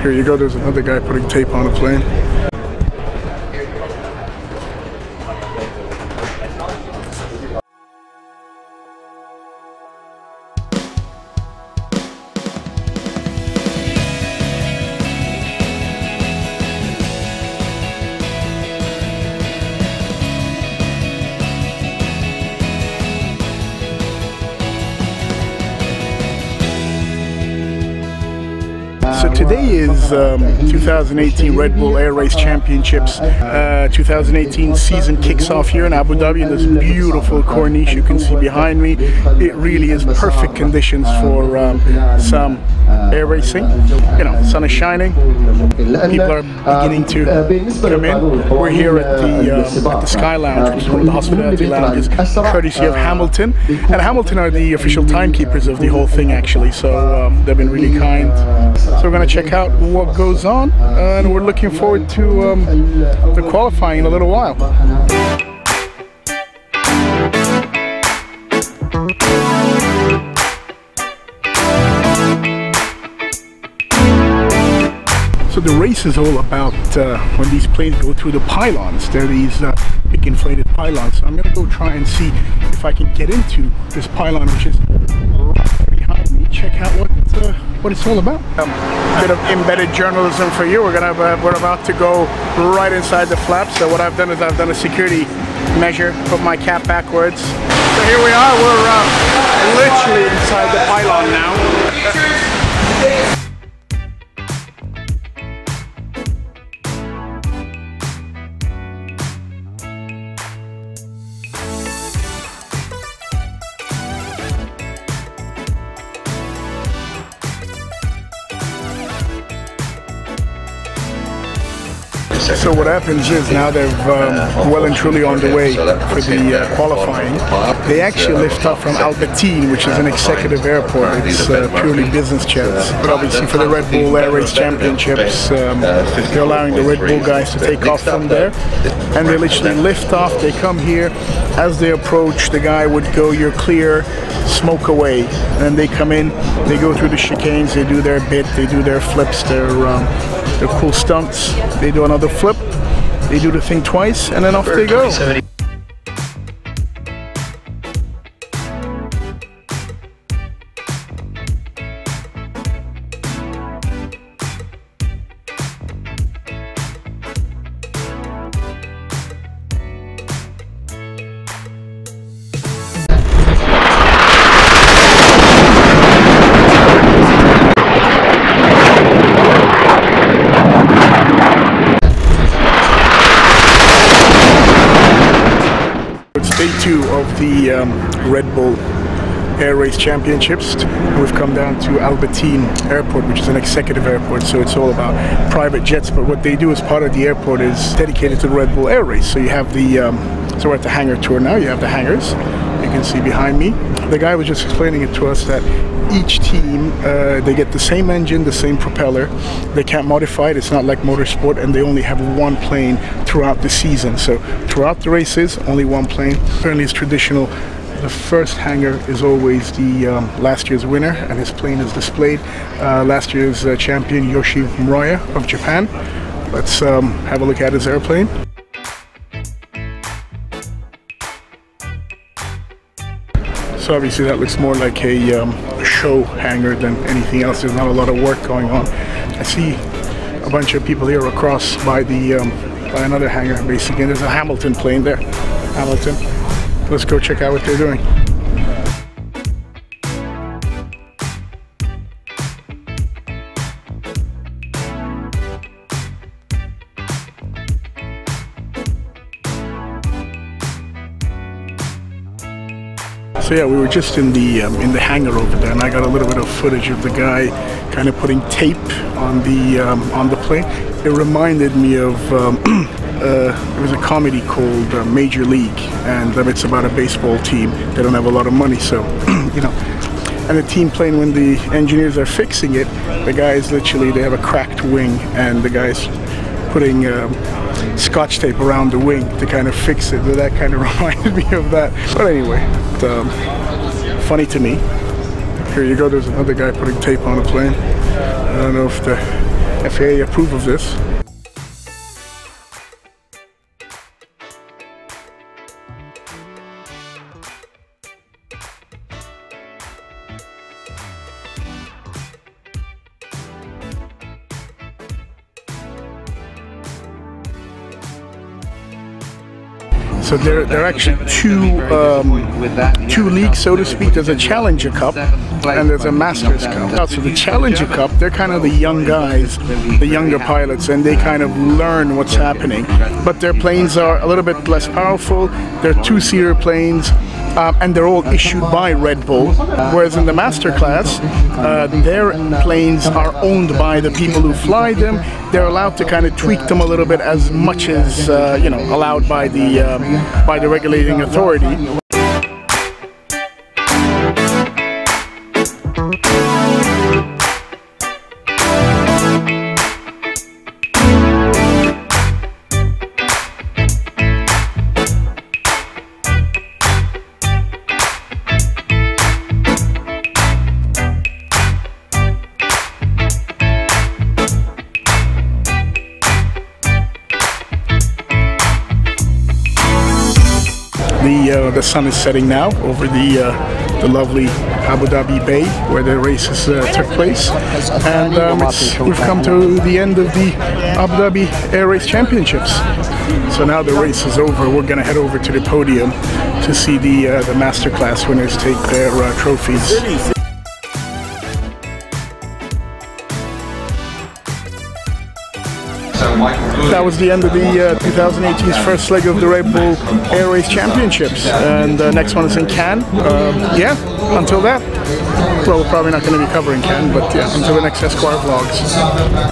Here you go, there's another guy putting tape on a plane. So today is 2018 Red Bull Air Race Championships. 2018 season kicks off here in Abu Dhabi in this beautiful corniche you can see behind me. It really is perfect conditions for some air racing. You know, sun is shining, people are beginning to come in. We're here at the Sky Lounge, which is one of the hospitality lounges, courtesy of Hamilton. And Hamilton are the official timekeepers of the whole thing actually, so they've been really kind. So we're going to check out what goes on, and we're looking forward to the qualifying in a little while. So the race is all about when these planes go through the pylons. They're these big inflated pylons. So I'm going to go try and see if I can get into this pylon, which is right behind me. Check out what it's all about. A bit of embedded journalism for you. We're about to go right inside the flaps. So what I've done is I've done a security measure, put my cap backwards. So here we are. We're literally inside the pylon now. So what happens is now they're well and truly on the way for the qualifying. They actually lift off from Al Bateen, which is an executive airport. It's purely business jets. But obviously for the Red Bull Air Race Championships, they're allowing the Red Bull guys to take off from there. And they literally lift off, they come here. As they approach, the guy would go, "You're clear, smoke away." And they come in, they go through the chicanes, they do their bit, they do their flips, their cool stunts. They do another flip, they do the thing twice, and then off they go. Day 2 of the Red Bull Air Race Championships. We've come down to Al Bateen Airport, which is an executive airport, so it's all about private jets. But what they do as part of the airport is dedicated to the Red Bull Air Race. So you have the, so we're at the hangar tour now. You have the hangars. You can see behind me. The guy was just explaining it to us that each team, they get the same engine, the same propeller. They can't modify it. It's not like motorsport, and they only have one plane throughout the season. So throughout the races, only one plane. Apparently it's traditional. The first hangar is always the last year's winner, and his plane is displayed. Last year's champion Yoshi Muraya of Japan. Let's have a look at his airplane. So obviously that looks more like a show hangar than anything else. There's not a lot of work going on. I see a bunch of people here across by the by another hangar basically. There's a Hamilton plane there. Hamilton. Let's go check out what they're doing. So yeah, we were just in the hangar over there, and I got a little bit of footage of the guy kind of putting tape on the plane. It reminded me of there was a comedy called Major League, and it's about a baseball team. They don't have a lot of money, so you know. And the team plane, when the engineers are fixing it, the guys literally, they have a cracked wing, and the guys putting scotch tape around the wing to kind of fix it. That kind of reminded me of that. But anyway, funny to me. Here you go, there's another guy putting tape on a plane. I don't know if the FAA approve of this. So there are actually two leagues, so to speak. There's a Challenger Cup and there's a Masters Cup. So the Challenger Cup, they're kind of the young guys, the younger pilots, and they kind of learn what's happening. But their planes are a little bit less powerful. They're two-seater planes. And they're all issued by Red Bull, whereas in the master class, their planes are owned by the people who fly them. They're allowed to kind of tweak them a little bit as much as you know, allowed by the regulating authority. The sun is setting now over the lovely Abu Dhabi Bay where the races took place, and we've come to the end of the Abu Dhabi Air Race Championships. So now the race is over. We're going to head over to the podium to see the masterclass winners take their trophies. That was the end of the 2018's first leg of the Red Bull Air Race Championships, and the next one is in Cannes. Yeah, until that, well, we're probably not going to be covering Cannes, but yeah, until the next Esquire vlogs.